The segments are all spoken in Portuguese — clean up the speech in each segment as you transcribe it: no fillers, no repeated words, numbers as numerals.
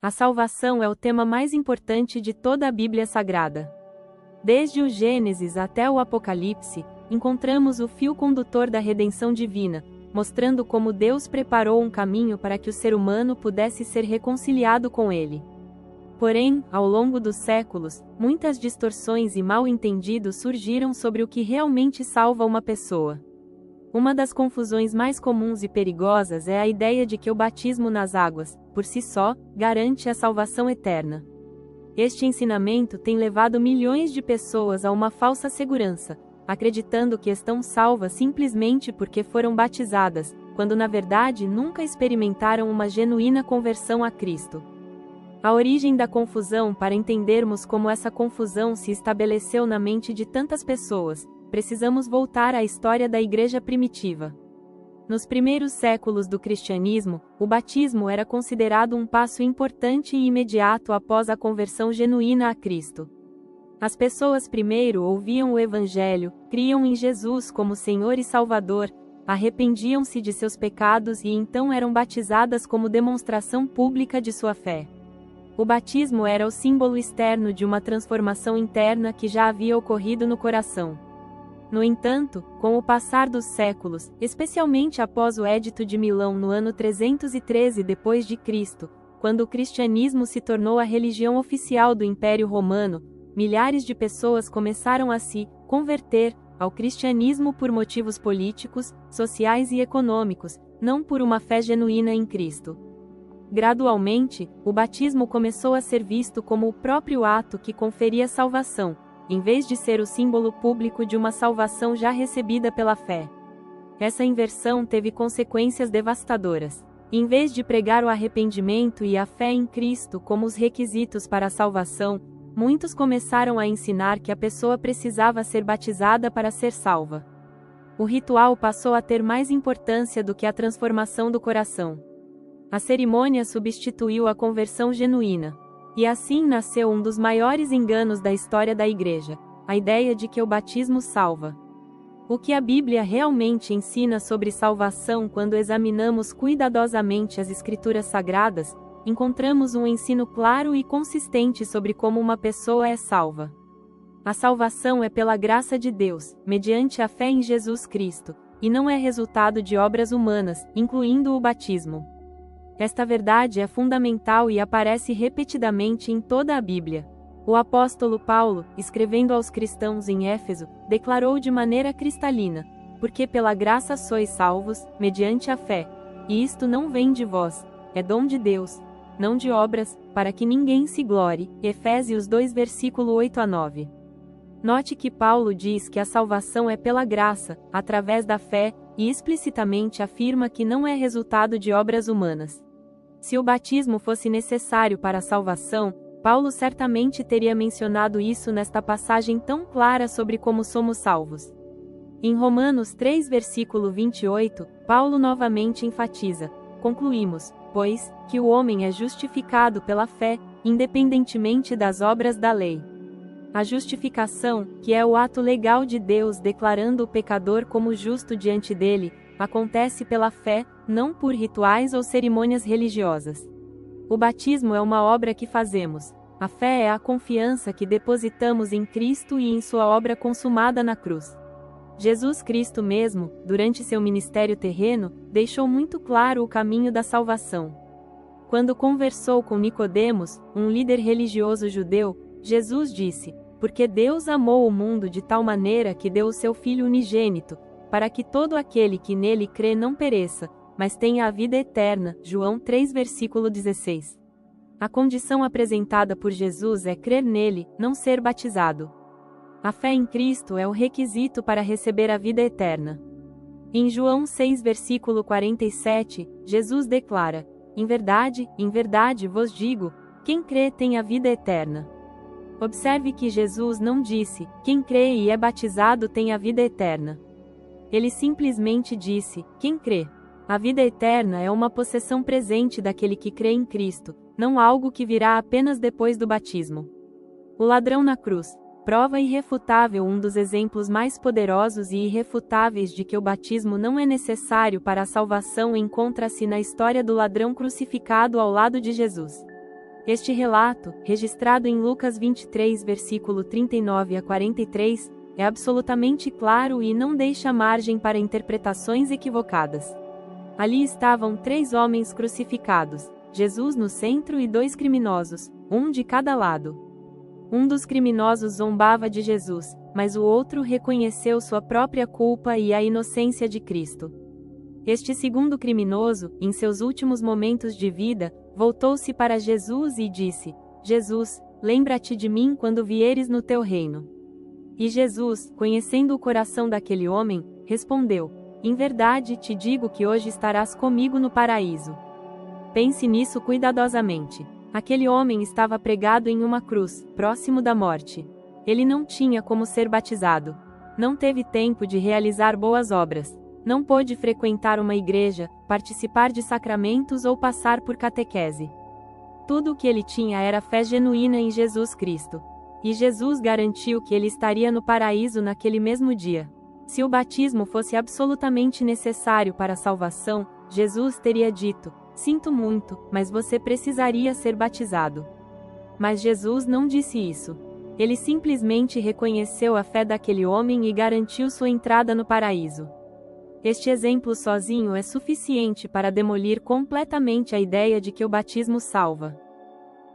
A salvação é o tema mais importante de toda a Bíblia Sagrada. Desde o Gênesis até o Apocalipse, encontramos o fio condutor da redenção divina, mostrando como Deus preparou um caminho para que o ser humano pudesse ser reconciliado com Ele. Porém, ao longo dos séculos, muitas distorções e mal-entendidos surgiram sobre o que realmente salva uma pessoa. Uma das confusões mais comuns e perigosas é a ideia de que o batismo nas águas, por si só, garante a salvação eterna. Este ensinamento tem levado milhões de pessoas a uma falsa segurança, acreditando que estão salvas simplesmente porque foram batizadas, quando na verdade nunca experimentaram uma genuína conversão a Cristo. A origem da confusão. Para entendermos como essa confusão se estabeleceu na mente de tantas pessoas, precisamos voltar à história da Igreja primitiva. Nos primeiros séculos do cristianismo, o batismo era considerado um passo importante e imediato após a conversão genuína a Cristo. As pessoas primeiro ouviam o Evangelho, criam em Jesus como Senhor e Salvador, arrependiam-se de seus pecados e então eram batizadas como demonstração pública de sua fé. O batismo era o símbolo externo de uma transformação interna que já havia ocorrido no coração. No entanto, com o passar dos séculos, especialmente após o Edito de Milão no ano 313 d.C., quando o cristianismo se tornou a religião oficial do Império Romano, milhares de pessoas começaram a se converter ao cristianismo por motivos políticos, sociais e econômicos, não por uma fé genuína em Cristo. Gradualmente, o batismo começou a ser visto como o próprio ato que conferia salvação, em vez de ser o símbolo público de uma salvação já recebida pela fé. Essa inversão teve consequências devastadoras. Em vez de pregar o arrependimento e a fé em Cristo como os requisitos para a salvação, muitos começaram a ensinar que a pessoa precisava ser batizada para ser salva. O ritual passou a ter mais importância do que a transformação do coração. A cerimônia substituiu a conversão genuína. E assim nasceu um dos maiores enganos da história da Igreja, a ideia de que o batismo salva. O que a Bíblia realmente ensina sobre salvação? Quando examinamos cuidadosamente as Escrituras Sagradas, encontramos um ensino claro e consistente sobre como uma pessoa é salva. A salvação é pela graça de Deus, mediante a fé em Jesus Cristo, e não é resultado de obras humanas, incluindo o batismo. Esta verdade é fundamental e aparece repetidamente em toda a Bíblia. O apóstolo Paulo, escrevendo aos cristãos em Éfeso, declarou de maneira cristalina: porque pela graça sois salvos, mediante a fé. E isto não vem de vós, é dom de Deus, não de obras, para que ninguém se glorie. Efésios 2 versículo 8 a 9. Note que Paulo diz que a salvação é pela graça, através da fé, e explicitamente afirma que não é resultado de obras humanas. Se o batismo fosse necessário para a salvação, Paulo certamente teria mencionado isso nesta passagem tão clara sobre como somos salvos. Em Romanos 3 versículo 28, Paulo novamente enfatiza: concluímos, pois, que o homem é justificado pela fé, independentemente das obras da lei. A justificação, que é o ato legal de Deus declarando o pecador como justo diante dele, acontece pela fé, não por rituais ou cerimônias religiosas. O batismo é uma obra que fazemos. A fé é a confiança que depositamos em Cristo e em sua obra consumada na cruz. Jesus Cristo mesmo, durante seu ministério terreno, deixou muito claro o caminho da salvação. Quando conversou com Nicodemos, um líder religioso judeu, Jesus disse: porque Deus amou o mundo de tal maneira que deu o seu Filho unigênito, para que todo aquele que nele crê não pereça, mas tenha a vida eterna. João 3 versículo 16. A condição apresentada por Jesus é crer nele, não ser batizado. A fé em Cristo é o requisito para receber a vida eterna. Em João 6 versículo 47, Jesus declara: em verdade vos digo, quem crê tem a vida eterna. Observe que Jesus não disse: quem crê e é batizado tem a vida eterna. Ele simplesmente disse: quem crê. A vida eterna é uma possessão presente daquele que crê em Cristo, não algo que virá apenas depois do batismo. O ladrão na cruz, prova irrefutável. Um dos exemplos mais poderosos e irrefutáveis de que o batismo não é necessário para a salvação encontra-se na história do ladrão crucificado ao lado de Jesus. Este relato, registrado em Lucas 23, versículo 39 a 43, é absolutamente claro e não deixa margem para interpretações equivocadas. Ali estavam 3 homens crucificados, Jesus no centro e 2 criminosos, um de cada lado. Um dos criminosos zombava de Jesus, mas o outro reconheceu sua própria culpa e a inocência de Cristo. Este segundo criminoso, em seus últimos momentos de vida, voltou-se para Jesus e disse: Jesus, lembra-te de mim quando vieres no teu reino. E Jesus, conhecendo o coração daquele homem, respondeu: Em verdade te digo que hoje estarás comigo no paraíso. Pense nisso cuidadosamente. Aquele homem estava pregado em uma cruz, próximo da morte. Ele não tinha como ser batizado. Não teve tempo de realizar boas obras. Não pôde frequentar uma igreja, participar de sacramentos ou passar por catequese. Tudo o que ele tinha era fé genuína em Jesus Cristo. E Jesus garantiu que ele estaria no paraíso naquele mesmo dia. Se o batismo fosse absolutamente necessário para a salvação, Jesus teria dito: Sinto muito, mas você precisaria ser batizado. Mas Jesus não disse isso. Ele simplesmente reconheceu a fé daquele homem e garantiu sua entrada no paraíso. Este exemplo sozinho é suficiente para demolir completamente a ideia de que o batismo salva.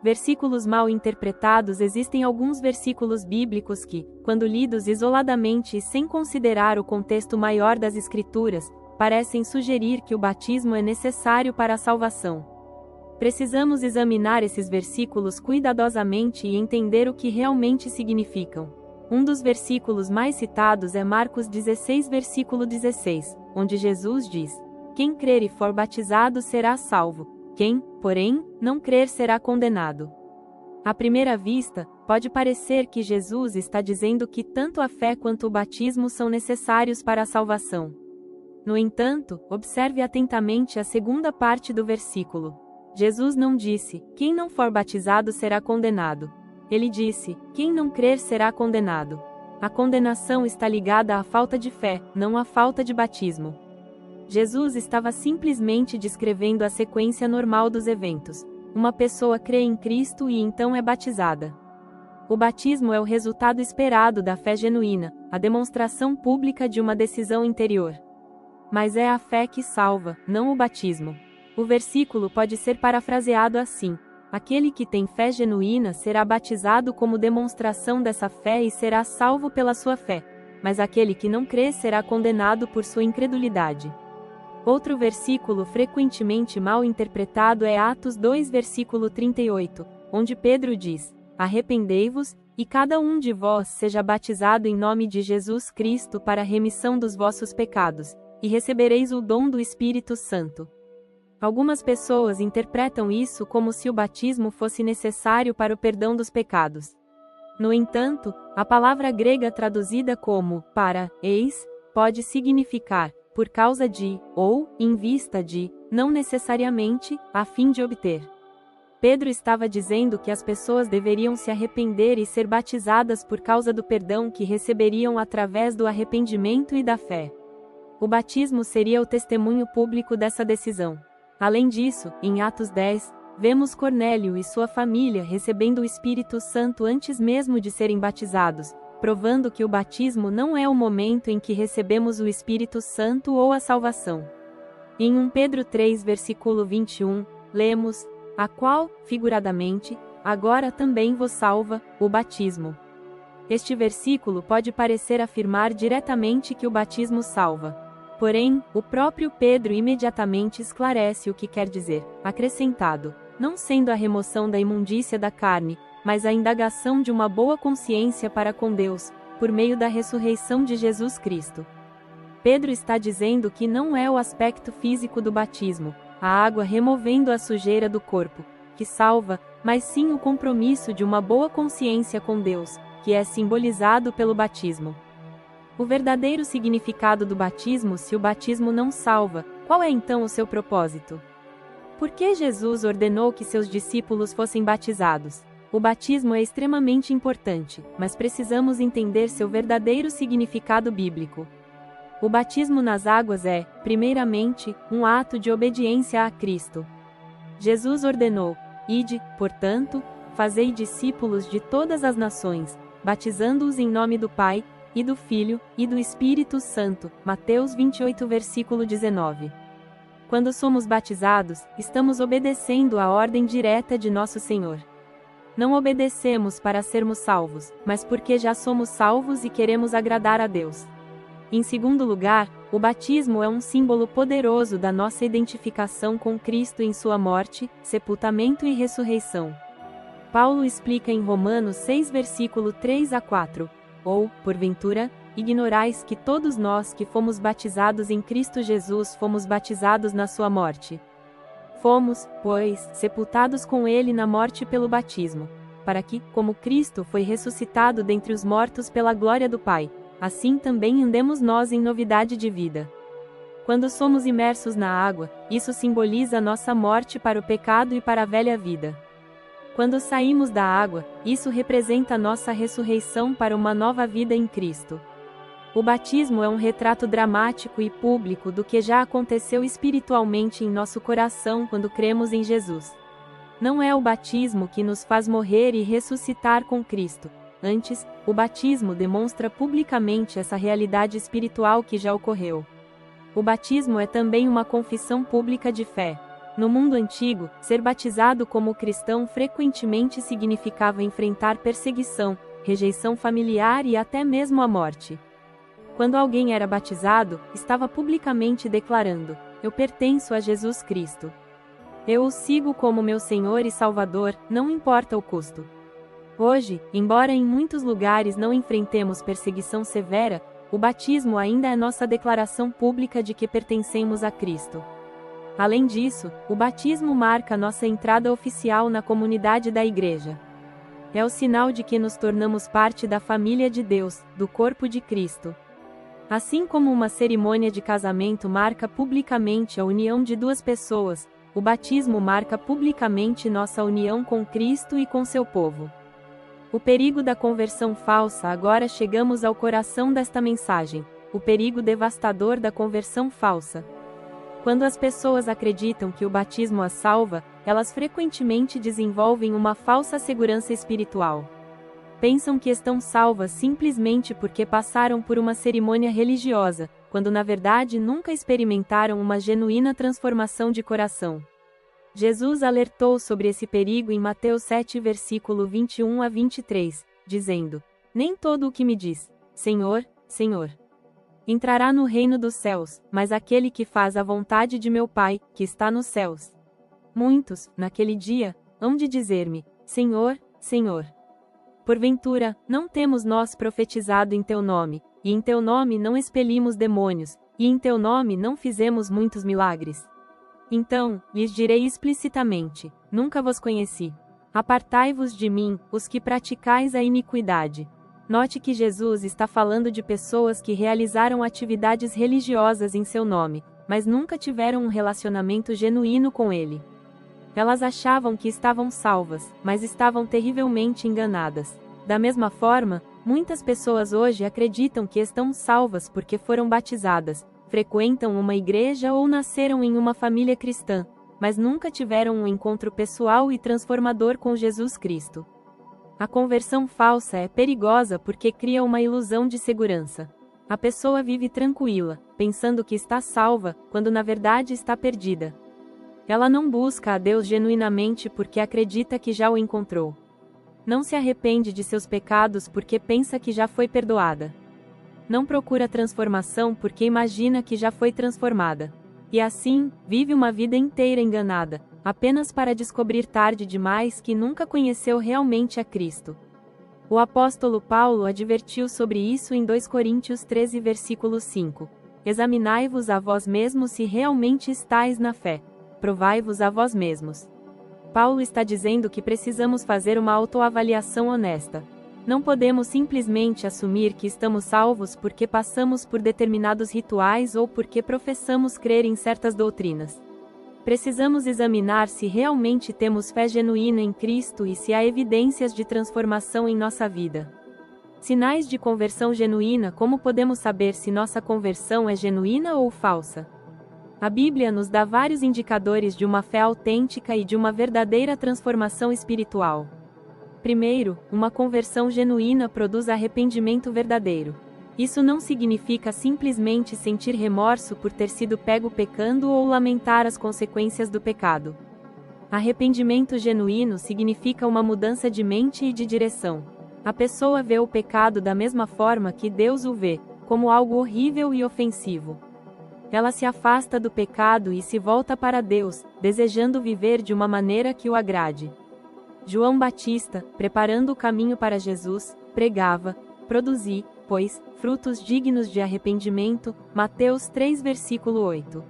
Versículos mal interpretados. Existem alguns versículos bíblicos que, quando lidos isoladamente e sem considerar o contexto maior das Escrituras, parecem sugerir que o batismo é necessário para a salvação. Precisamos examinar esses versículos cuidadosamente e entender o que realmente significam. Um dos versículos mais citados é Marcos 16, versículo 16, onde Jesus diz: Quem crer e for batizado será salvo. Quem, porém, não crer será condenado. À primeira vista, pode parecer que Jesus está dizendo que tanto a fé quanto o batismo são necessários para a salvação. No entanto, observe atentamente a segunda parte do versículo. Jesus não disse: Quem não for batizado será condenado. Ele disse: Quem não crer será condenado. A condenação está ligada à falta de fé, não à falta de batismo. Jesus estava simplesmente descrevendo a sequência normal dos eventos. Uma pessoa crê em Cristo e então é batizada. O batismo é o resultado esperado da fé genuína, a demonstração pública de uma decisão interior. Mas é a fé que salva, não o batismo. O versículo pode ser parafraseado assim: Aquele que tem fé genuína será batizado como demonstração dessa fé e será salvo pela sua fé, mas aquele que não crê será condenado por sua incredulidade. Outro versículo frequentemente mal interpretado é Atos 2, versículo 38, onde Pedro diz: Arrependei-vos, e cada um de vós seja batizado em nome de Jesus Cristo para a remissão dos vossos pecados, e recebereis o dom do Espírito Santo. Algumas pessoas interpretam isso como se o batismo fosse necessário para o perdão dos pecados. No entanto, a palavra grega traduzida como para, eis, pode significar por causa de, ou em vista de, não necessariamente, a fim de obter. Pedro estava dizendo que as pessoas deveriam se arrepender e ser batizadas por causa do perdão que receberiam através do arrependimento e da fé. O batismo seria o testemunho público dessa decisão. Além disso, em Atos 10, vemos Cornélio e sua família recebendo o Espírito Santo antes mesmo de serem batizados, provando que o batismo não é o momento em que recebemos o Espírito Santo ou a salvação. Em 1 Pedro 3, versículo 21, lemos: A qual, figuradamente, agora também vos salva, o batismo. Este versículo pode parecer afirmar diretamente que o batismo salva. Porém, o próprio Pedro imediatamente esclarece o que quer dizer, acrescentado: não sendo a remoção da imundícia da carne, mas a indagação de uma boa consciência para com Deus, por meio da ressurreição de Jesus Cristo. Pedro está dizendo que não é o aspecto físico do batismo, a água removendo a sujeira do corpo, que salva, mas sim o compromisso de uma boa consciência com Deus, que é simbolizado pelo batismo. O verdadeiro significado do batismo. Se o batismo não salva, qual é então o seu propósito? Por que Jesus ordenou que seus discípulos fossem batizados? O batismo é extremamente importante, mas precisamos entender seu verdadeiro significado bíblico. O batismo nas águas é, primeiramente, um ato de obediência a Cristo. Jesus ordenou: Ide, portanto, fazei discípulos de todas as nações, batizando-os em nome do Pai, e do Filho, e do Espírito Santo. Mateus 28 versículo 19. Quando somos batizados, estamos obedecendo à ordem direta de nosso Senhor. Não obedecemos para sermos salvos, mas porque já somos salvos e queremos agradar a Deus. Em segundo lugar, o batismo é um símbolo poderoso da nossa identificação com Cristo em sua morte, sepultamento e ressurreição. Paulo explica em Romanos 6 versículo 3 a 4, ou, porventura, ignorais que todos nós que fomos batizados em Cristo Jesus fomos batizados na sua morte. Fomos, pois, sepultados com ele na morte pelo batismo, para que, como Cristo foi ressuscitado dentre os mortos pela glória do Pai, assim também andemos nós em novidade de vida. Quando somos imersos na água, isso simboliza a nossa morte para o pecado e para a velha vida. Quando saímos da água, isso representa a nossa ressurreição para uma nova vida em Cristo. O batismo é um retrato dramático e público do que já aconteceu espiritualmente em nosso coração quando cremos em Jesus. Não é o batismo que nos faz morrer e ressuscitar com Cristo. Antes, o batismo demonstra publicamente essa realidade espiritual que já ocorreu. O batismo é também uma confissão pública de fé. No mundo antigo, ser batizado como cristão frequentemente significava enfrentar perseguição, rejeição familiar e até mesmo a morte. Quando alguém era batizado, estava publicamente declarando: eu pertenço a Jesus Cristo. Eu o sigo como meu Senhor e Salvador, não importa o custo. Hoje, embora em muitos lugares não enfrentemos perseguição severa, o batismo ainda é nossa declaração pública de que pertencemos a Cristo. Além disso, o batismo marca nossa entrada oficial na comunidade da Igreja. É o sinal de que nos tornamos parte da família de Deus, do corpo de Cristo. Assim como uma cerimônia de casamento marca publicamente a união de duas pessoas, o batismo marca publicamente nossa união com Cristo e com seu povo. O perigo da conversão falsa. Agora chegamos ao coração desta mensagem, o perigo devastador da conversão falsa. Quando as pessoas acreditam que o batismo as salva, elas frequentemente desenvolvem uma falsa segurança espiritual. Pensam que estão salvas simplesmente porque passaram por uma cerimônia religiosa, quando na verdade nunca experimentaram uma genuína transformação de coração. Jesus alertou sobre esse perigo em Mateus 7 versículo 21 a 23, dizendo: nem todo o que me diz, Senhor, Senhor, entrará no reino dos céus, mas aquele que faz a vontade de meu Pai, que está nos céus. Muitos, naquele dia, hão de dizer-me: Senhor, Senhor, porventura, não temos nós profetizado em teu nome, e em teu nome não expelimos demônios, e em teu nome não fizemos muitos milagres? Então, lhes direi explicitamente: nunca vos conheci. Apartai-vos de mim, os que praticais a iniquidade. Note que Jesus está falando de pessoas que realizaram atividades religiosas em seu nome, mas nunca tiveram um relacionamento genuíno com ele. Elas achavam que estavam salvas, mas estavam terrivelmente enganadas. Da mesma forma, muitas pessoas hoje acreditam que estão salvas porque foram batizadas, frequentam uma igreja ou nasceram em uma família cristã, mas nunca tiveram um encontro pessoal e transformador com Jesus Cristo. A conversão falsa é perigosa porque cria uma ilusão de segurança. A pessoa vive tranquila, pensando que está salva, quando na verdade está perdida. Ela não busca a Deus genuinamente porque acredita que já o encontrou. Não se arrepende de seus pecados porque pensa que já foi perdoada. Não procura transformação porque imagina que já foi transformada. E assim, vive uma vida inteira enganada, apenas para descobrir tarde demais que nunca conheceu realmente a Cristo. O apóstolo Paulo advertiu sobre isso em 2 Coríntios 13 versículo 5. Examinai-vos a vós mesmos se realmente estáis na fé. Provai-vos a vós mesmos. Paulo está dizendo que precisamos fazer uma autoavaliação honesta. Não podemos simplesmente assumir que estamos salvos porque passamos por determinados rituais ou porque professamos crer em certas doutrinas. Precisamos examinar se realmente temos fé genuína em Cristo e se há evidências de transformação em nossa vida. Sinais de conversão genuína. Como podemos saber se nossa conversão é genuína ou falsa? A Bíblia nos dá vários indicadores de uma fé autêntica e de uma verdadeira transformação espiritual. Primeiro, uma conversão genuína produz arrependimento verdadeiro. Isso não significa simplesmente sentir remorso por ter sido pego pecando ou lamentar as consequências do pecado. Arrependimento genuíno significa uma mudança de mente e de direção. A pessoa vê o pecado da mesma forma que Deus o vê, como algo horrível e ofensivo. Ela se afasta do pecado e se volta para Deus, desejando viver de uma maneira que o agrade. João Batista, preparando o caminho para Jesus, pregava: produzi, pois, frutos dignos de arrependimento. Mateus 3 versículo 8.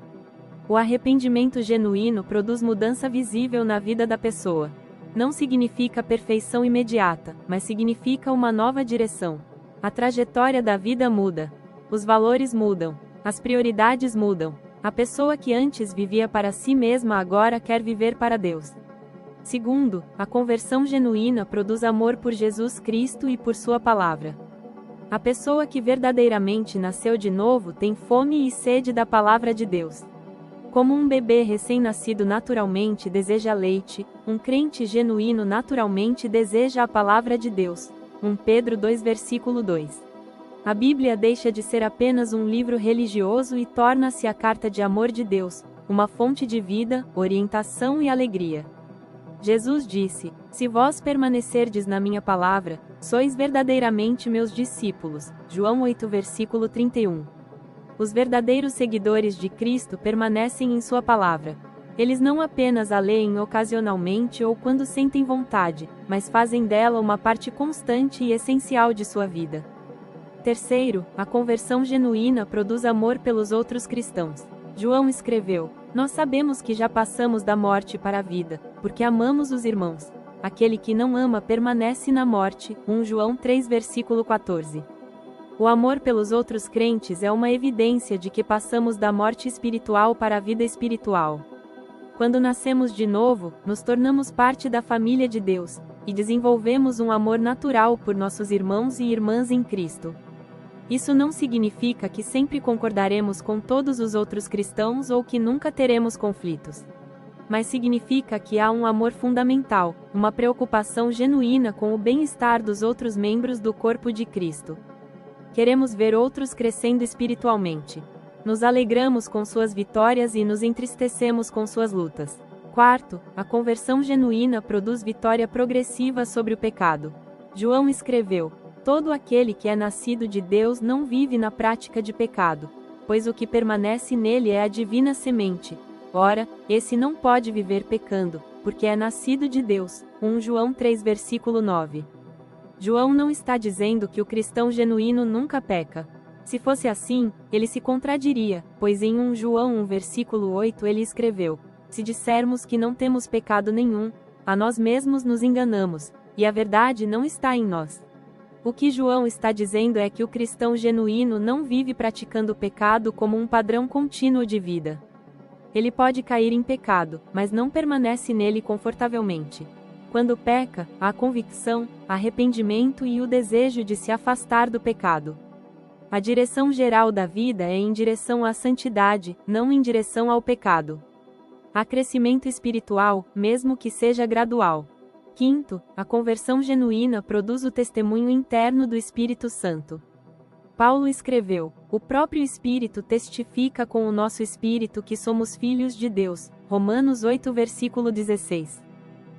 O arrependimento genuíno produz mudança visível na vida da pessoa. Não significa perfeição imediata, mas significa uma nova direção. A trajetória da vida muda. Os valores mudam. As prioridades mudam. A pessoa que antes vivia para si mesma agora quer viver para Deus. Segundo, a conversão genuína produz amor por Jesus Cristo e por sua palavra. A pessoa que verdadeiramente nasceu de novo tem fome e sede da palavra de Deus. Como um bebê recém-nascido naturalmente deseja leite, um crente genuíno naturalmente deseja a palavra de Deus. 1 Pedro 2 versículo 2. A Bíblia deixa de ser apenas um livro religioso e torna-se a carta de amor de Deus, uma fonte de vida, orientação e alegria. Jesus disse: se vós permanecerdes na minha palavra, sois verdadeiramente meus discípulos. João 8 versículo 31. Os verdadeiros seguidores de Cristo permanecem em sua palavra. Eles não apenas a leem ocasionalmente ou quando sentem vontade, mas fazem dela uma parte constante e essencial de sua vida. Terceiro, a conversão genuína produz amor pelos outros cristãos. João escreveu: nós sabemos que já passamos da morte para a vida, porque amamos os irmãos. Aquele que não ama permanece na morte. 1 João 3 versículo 14. O amor pelos outros crentes é uma evidência de que passamos da morte espiritual para a vida espiritual. Quando nascemos de novo, nos tornamos parte da família de Deus, e desenvolvemos um amor natural por nossos irmãos e irmãs em Cristo. Isso não significa que sempre concordaremos com todos os outros cristãos ou que nunca teremos conflitos. Mas significa que há um amor fundamental, uma preocupação genuína com o bem-estar dos outros membros do corpo de Cristo. Queremos ver outros crescendo espiritualmente. Nos alegramos com suas vitórias e nos entristecemos com suas lutas. Quarto, a conversão genuína produz vitória progressiva sobre o pecado. João escreveu: todo aquele que é nascido de Deus não vive na prática de pecado, pois o que permanece nele é a divina semente. Ora, esse não pode viver pecando, porque é nascido de Deus. 1 João 3 versículo 9. João não está dizendo que o cristão genuíno nunca peca. Se fosse assim, ele se contradiria, pois em 1 João 1 versículo 8 ele escreveu: se dissermos que não temos pecado nenhum, a nós mesmos nos enganamos, e a verdade não está em nós. O que João está dizendo é que o cristão genuíno não vive praticando o pecado como um padrão contínuo de vida. Ele pode cair em pecado, mas não permanece nele confortavelmente. Quando peca, há convicção, arrependimento e o desejo de se afastar do pecado. A direção geral da vida é em direção à santidade, não em direção ao pecado. Há crescimento espiritual, mesmo que seja gradual. Quinto, a conversão genuína produz o testemunho interno do Espírito Santo. Paulo escreveu: o próprio Espírito testifica com o nosso espírito que somos filhos de Deus. Romanos 8 versículo 16.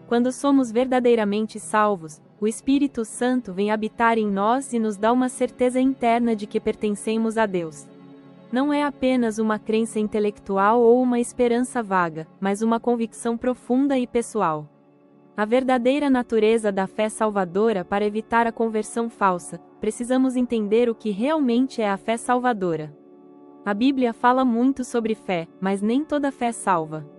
Quando somos verdadeiramente salvos, o Espírito Santo vem habitar em nós e nos dá uma certeza interna de que pertencemos a Deus. Não é apenas uma crença intelectual ou uma esperança vaga, mas uma convicção profunda e pessoal. A verdadeira natureza da fé salvadora. Para evitar a conversão falsa, precisamos entender o que realmente é a fé salvadora. A Bíblia fala muito sobre fé, mas nem toda fé salva.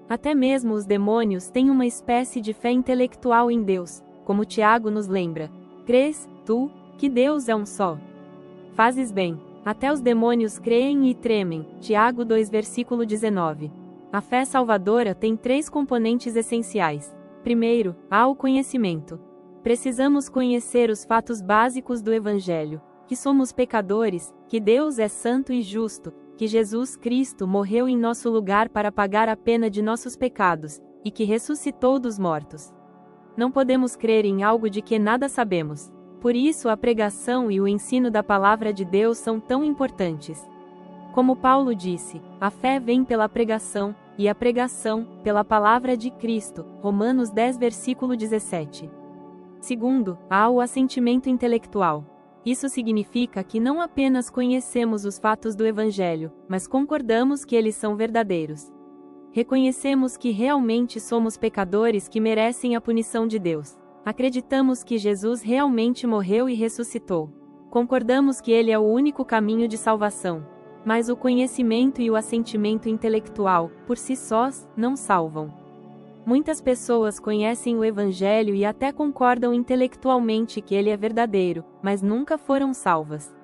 Até mesmo os demônios têm uma espécie de fé intelectual em Deus, como Tiago nos lembra: crês, tu, que Deus é um só? Fazes bem. Até os demônios creem e tremem. Tiago 2 versículo 19. A fé salvadora tem 3 componentes essenciais. Primeiro, há o conhecimento. Precisamos conhecer os fatos básicos do Evangelho: que somos pecadores, que Deus é santo e justo, que Jesus Cristo morreu em nosso lugar para pagar a pena de nossos pecados, e que ressuscitou dos mortos. Não podemos crer em algo de que nada sabemos. Por isso a pregação e o ensino da palavra de Deus são tão importantes. Como Paulo disse, a fé vem pela pregação, e a pregação, pela palavra de Cristo. Romanos 10 versículo 17. Segundo, há o assentimento intelectual. Isso significa que não apenas conhecemos os fatos do Evangelho, mas concordamos que eles são verdadeiros. Reconhecemos que realmente somos pecadores que merecem a punição de Deus. Acreditamos que Jesus realmente morreu e ressuscitou. Concordamos que Ele é o único caminho de salvação. Mas o conhecimento e o assentimento intelectual, por si sós, não salvam. Muitas pessoas conhecem o Evangelho e até concordam intelectualmente que ele é verdadeiro, mas nunca foram salvas.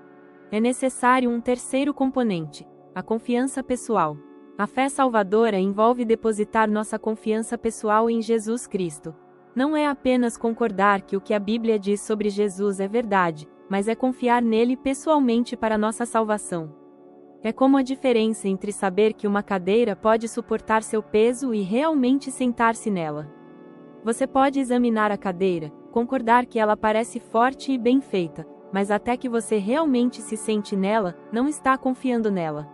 É necessário um terceiro componente: a confiança pessoal. A fé salvadora envolve depositar nossa confiança pessoal em Jesus Cristo. Não é apenas concordar que o que a Bíblia diz sobre Jesus é verdade, mas é confiar nele pessoalmente para nossa salvação. É como a diferença entre saber que uma cadeira pode suportar seu peso e realmente sentar-se nela. Você pode examinar a cadeira, concordar que ela parece forte e bem feita, mas até que você realmente se sente nela, não está confiando nela.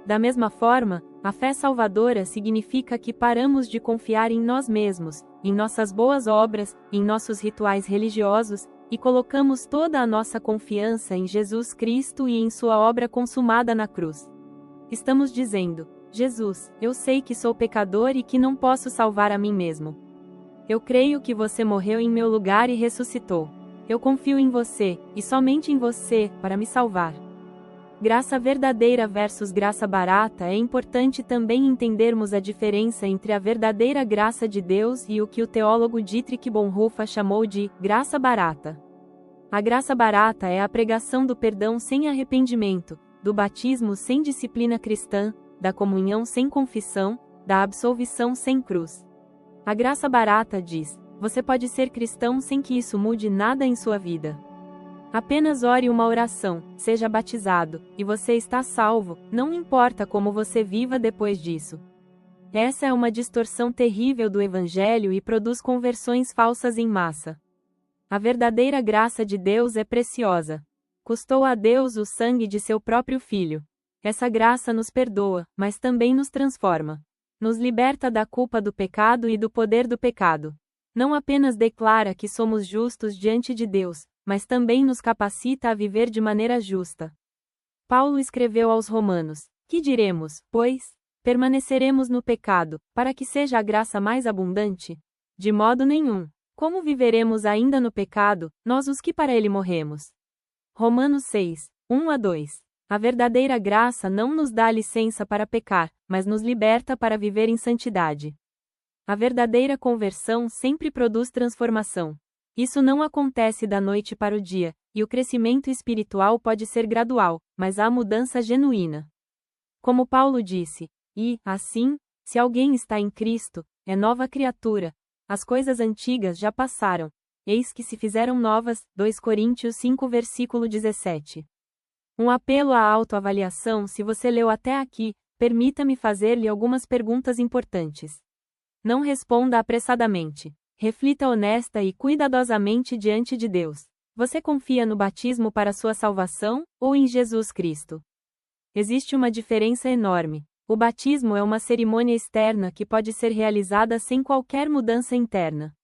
Da mesma forma, a fé salvadora significa que paramos de confiar em nós mesmos, em nossas boas obras, em nossos rituais religiosos, e colocamos toda a nossa confiança em Jesus Cristo e em sua obra consumada na cruz. Estamos dizendo: Jesus, eu sei que sou pecador e que não posso salvar a mim mesmo. Eu creio que você morreu em meu lugar e ressuscitou. Eu confio em você, e somente em você, para me salvar. Graça verdadeira versus graça barata. É importante também entendermos a diferença entre a verdadeira graça de Deus e o que o teólogo Dietrich Bonhoeffer chamou de graça barata. A graça barata é a pregação do perdão sem arrependimento, do batismo sem disciplina cristã, da comunhão sem confissão, da absolvição sem cruz. A graça barata diz: você pode ser cristão sem que isso mude nada em sua vida. Apenas ore uma oração, seja batizado, e você está salvo, não importa como você viva depois disso. Essa é uma distorção terrível do Evangelho e produz conversões falsas em massa. A verdadeira graça de Deus é preciosa. Custou a Deus o sangue de seu próprio Filho. Essa graça nos perdoa, mas também nos transforma. Nos liberta da culpa do pecado e do poder do pecado. Não apenas declara que somos justos diante de Deus, mas também nos capacita a viver de maneira justa. Paulo escreveu aos Romanos: que diremos, pois? Permaneceremos no pecado, para que seja a graça mais abundante? De modo nenhum. Como viveremos ainda no pecado, nós os que para ele morremos? Romanos 6, 1-2. A verdadeira graça não nos dá licença para pecar, mas nos liberta para viver em santidade. A verdadeira conversão sempre produz transformação. Isso não acontece da noite para o dia, e o crescimento espiritual pode ser gradual, mas há mudança genuína. Como Paulo disse, assim, se alguém está em Cristo, é nova criatura. As coisas antigas já passaram, eis que se fizeram novas. 2 Coríntios 5 versículo 17. Um apelo à autoavaliação. Se você leu até aqui, permita-me fazer-lhe algumas perguntas importantes. Não responda apressadamente. Reflita honesta e cuidadosamente diante de Deus. Você confia no batismo para sua salvação, ou em Jesus Cristo? Existe uma diferença enorme. O batismo é uma cerimônia externa que pode ser realizada sem qualquer mudança interna.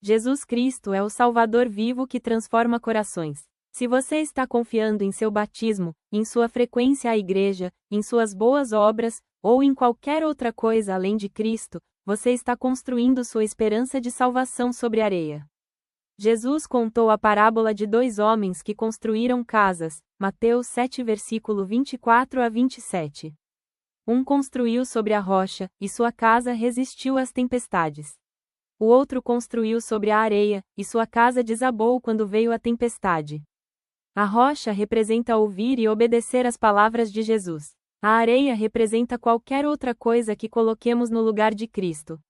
Jesus Cristo é o Salvador vivo que transforma corações. Se você está confiando em seu batismo, em sua frequência à igreja, em suas boas obras, ou em qualquer outra coisa além de Cristo, você está construindo sua esperança de salvação sobre areia. Jesus contou a parábola de 2 homens que construíram casas, Mateus 7 versículo 24-27. Um construiu sobre a rocha, e sua casa resistiu às tempestades. O outro construiu sobre a areia, e sua casa desabou quando veio a tempestade. A rocha representa ouvir e obedecer às palavras de Jesus. A areia representa qualquer outra coisa que coloquemos no lugar de Cristo.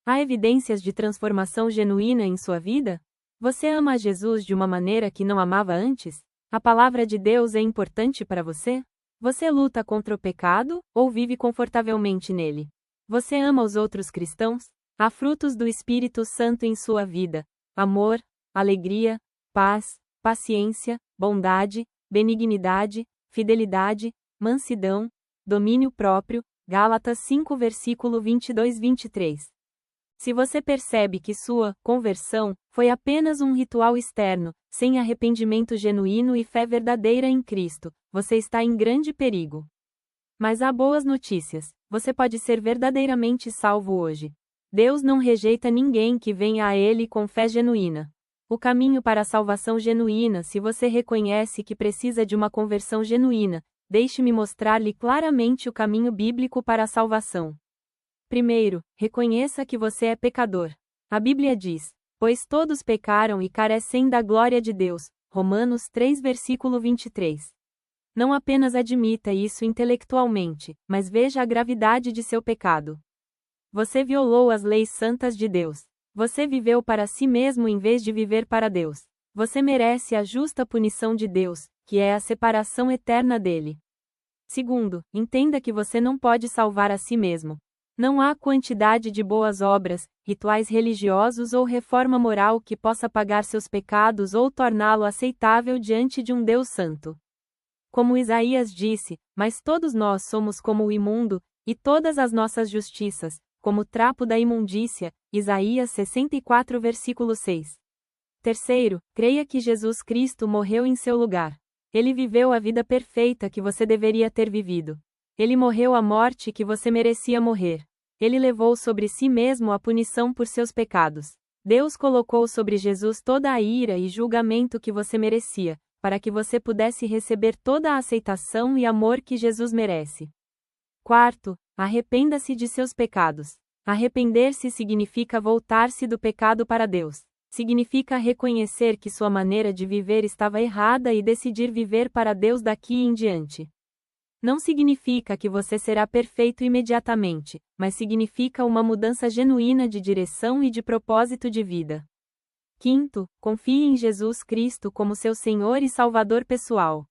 Há evidências de transformação genuína em sua vida? Você ama a Jesus de uma maneira que não amava antes? A palavra de Deus é importante para você? Você luta contra o pecado, ou vive confortavelmente nele? Você ama os outros cristãos? Há frutos do Espírito Santo em sua vida: amor, alegria, paz, paciência, bondade, benignidade, fidelidade, mansidão, domínio próprio. Gálatas 5 versículo 22-23. Se você percebe que sua conversão foi apenas um ritual externo, sem arrependimento genuíno e fé verdadeira em Cristo, você está em grande perigo. Mas há boas notícias: você pode ser verdadeiramente salvo hoje. Deus não rejeita ninguém que venha a Ele com fé genuína. O caminho para a salvação genuína: se você reconhece que precisa de uma conversão genuína, deixe-me mostrar-lhe claramente o caminho bíblico para a salvação. Primeiro, reconheça que você é pecador. A Bíblia diz: pois todos pecaram e carecem da glória de Deus. Romanos 3 versículo 23. Não apenas admita isso intelectualmente, mas veja a gravidade de seu pecado. Você violou as leis santas de Deus. Você viveu para si mesmo em vez de viver para Deus. Você merece a justa punição de Deus, que é a separação eterna dele. Segundo, entenda que você não pode salvar a si mesmo. Não há quantidade de boas obras, rituais religiosos ou reforma moral que possa pagar seus pecados ou torná-lo aceitável diante de um Deus santo. Como Isaías disse: mas todos nós somos como o imundo, e todas as nossas justiças, como o trapo da imundícia. Isaías 64 versículo 6. Terceiro, creia que Jesus Cristo morreu em seu lugar. Ele viveu a vida perfeita que você deveria ter vivido. Ele morreu a morte que você merecia morrer. Ele levou sobre si mesmo a punição por seus pecados. Deus colocou sobre Jesus toda a ira e julgamento que você merecia, para que você pudesse receber toda a aceitação e amor que Jesus merece. Quarto, arrependa-se de seus pecados. Arrepender-se significa voltar-se do pecado para Deus. Significa reconhecer que sua maneira de viver estava errada e decidir viver para Deus daqui em diante. Não significa que você será perfeito imediatamente, mas significa uma mudança genuína de direção e de propósito de vida. Quinto, confie em Jesus Cristo como seu Senhor e Salvador pessoal.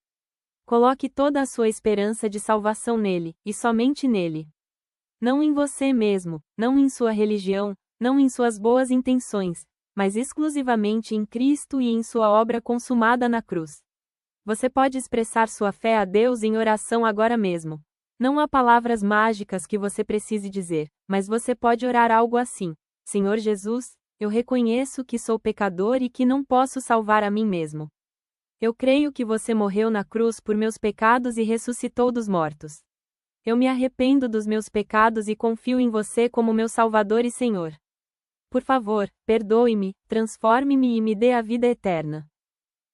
Coloque toda a sua esperança de salvação nele, e somente nele. Não em você mesmo, não em sua religião, não em suas boas intenções, mas exclusivamente em Cristo e em sua obra consumada na cruz. Você pode expressar sua fé a Deus em oração agora mesmo. Não há palavras mágicas que você precise dizer, mas você pode orar algo assim: Senhor Jesus, eu reconheço que sou pecador e que não posso salvar a mim mesmo. Eu creio que você morreu na cruz por meus pecados e ressuscitou dos mortos. Eu me arrependo dos meus pecados e confio em você como meu Salvador e Senhor. Por favor, perdoe-me, transforme-me e me dê a vida eterna.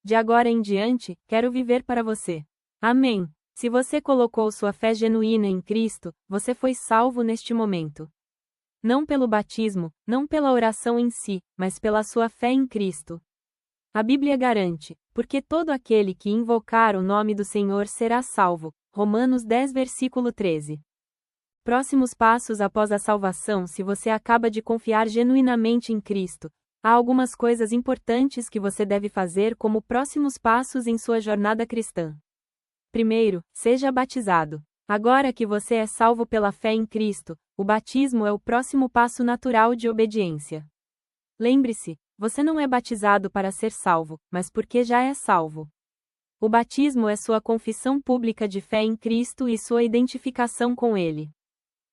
De agora em diante, quero viver para você. Amém. Se você colocou sua fé genuína em Cristo, você foi salvo neste momento. Não pelo batismo, não pela oração em si, mas pela sua fé em Cristo. A Bíblia garante: porque todo aquele que invocar o nome do Senhor será salvo. Romanos 10 versículo 13. Próximos passos após a salvação: se você acaba de confiar genuinamente em Cristo, há algumas coisas importantes que você deve fazer como próximos passos em sua jornada cristã. Primeiro, seja batizado. Agora que você é salvo pela fé em Cristo, o batismo é o próximo passo natural de obediência. Lembre-se, você não é batizado para ser salvo, mas porque já é salvo. O batismo é sua confissão pública de fé em Cristo e sua identificação com Ele.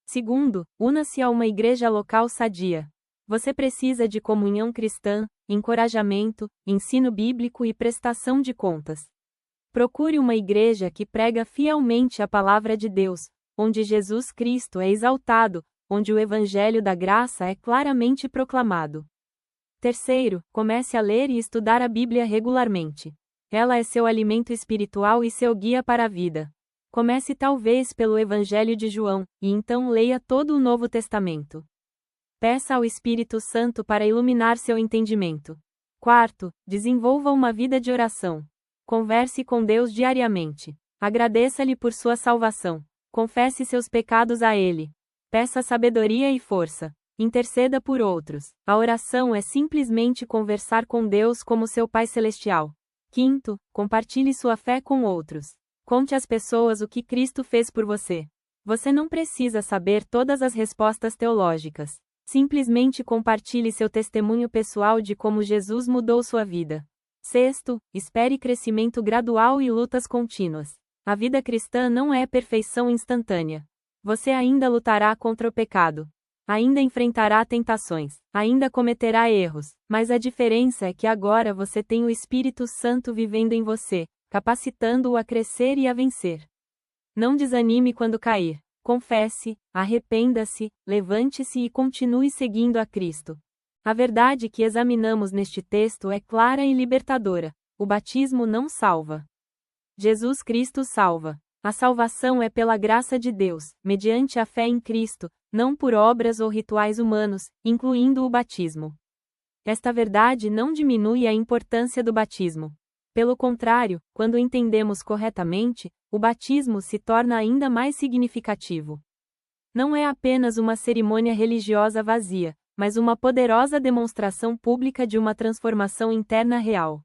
Segundo, una-se a uma igreja local sadia. Você precisa de comunhão cristã, encorajamento, ensino bíblico e prestação de contas. Procure uma igreja que prega fielmente a palavra de Deus, onde Jesus Cristo é exaltado, onde o Evangelho da graça é claramente proclamado. Terceiro, comece a ler e estudar a Bíblia regularmente. Ela é seu alimento espiritual e seu guia para a vida. Comece talvez pelo Evangelho de João, e então leia todo o Novo Testamento. Peça ao Espírito Santo para iluminar seu entendimento. Quarto, desenvolva uma vida de oração. Converse com Deus diariamente. Agradeça-lhe por sua salvação. Confesse seus pecados a Ele. Peça sabedoria e força. Interceda por outros. A oração é simplesmente conversar com Deus como seu Pai Celestial. Quinto, compartilhe sua fé com outros. Conte às pessoas o que Cristo fez por você. Você não precisa saber todas as respostas teológicas. Simplesmente compartilhe seu testemunho pessoal de como Jesus mudou sua vida. Sexto, espere crescimento gradual e lutas contínuas. A vida cristã não é perfeição instantânea. Você ainda lutará contra o pecado. Ainda enfrentará tentações. Ainda cometerá erros. Mas a diferença é que agora você tem o Espírito Santo vivendo em você, capacitando-o a crescer e a vencer. Não desanime quando cair. Confesse, arrependa-se, levante-se e continue seguindo a Cristo. A verdade que examinamos neste texto é clara e libertadora. O batismo não salva. Jesus Cristo salva. A salvação é pela graça de Deus, mediante a fé em Cristo, não por obras ou rituais humanos, incluindo o batismo. Esta verdade não diminui a importância do batismo. Pelo contrário, quando entendemos corretamente, o batismo se torna ainda mais significativo. Não é apenas uma cerimônia religiosa vazia, mas uma poderosa demonstração pública de uma transformação interna real.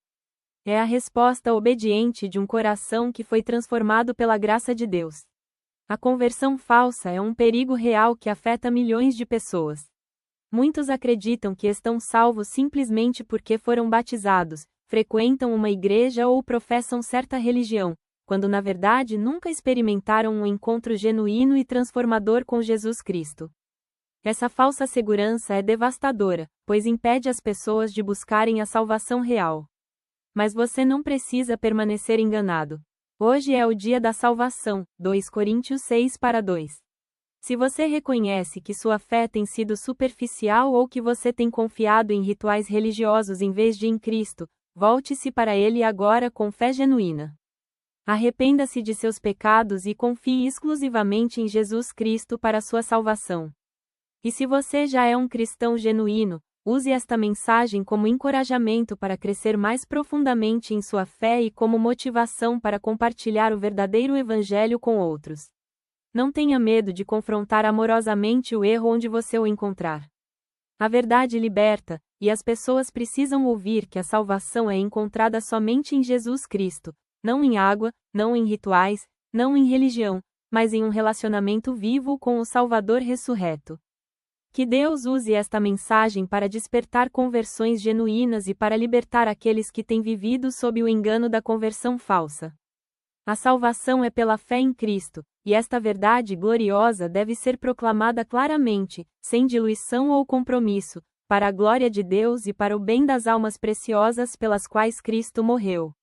É a resposta obediente de um coração que foi transformado pela graça de Deus. A conversão falsa é um perigo real que afeta milhões de pessoas. Muitos acreditam que estão salvos simplesmente porque foram batizados, frequentam uma igreja ou professam certa religião, quando na verdade nunca experimentaram um encontro genuíno e transformador com Jesus Cristo. Essa falsa segurança é devastadora, pois impede as pessoas de buscarem a salvação real. Mas você não precisa permanecer enganado. Hoje é o dia da salvação, 2 Coríntios 6:2. Se você reconhece que sua fé tem sido superficial ou que você tem confiado em rituais religiosos em vez de em Cristo, volte-se para Ele agora com fé genuína. Arrependa-se de seus pecados e confie exclusivamente em Jesus Cristo para sua salvação. E se você já é um cristão genuíno, use esta mensagem como encorajamento para crescer mais profundamente em sua fé e como motivação para compartilhar o verdadeiro Evangelho com outros. Não tenha medo de confrontar amorosamente o erro onde você o encontrar. A verdade liberta, e as pessoas precisam ouvir que a salvação é encontrada somente em Jesus Cristo, não em água, não em rituais, não em religião, mas em um relacionamento vivo com o Salvador ressurreto. Que Deus use esta mensagem para despertar conversões genuínas e para libertar aqueles que têm vivido sob o engano da conversão falsa. A salvação é pela fé em Cristo, e esta verdade gloriosa deve ser proclamada claramente, sem diluição ou compromisso, para a glória de Deus e para o bem das almas preciosas pelas quais Cristo morreu.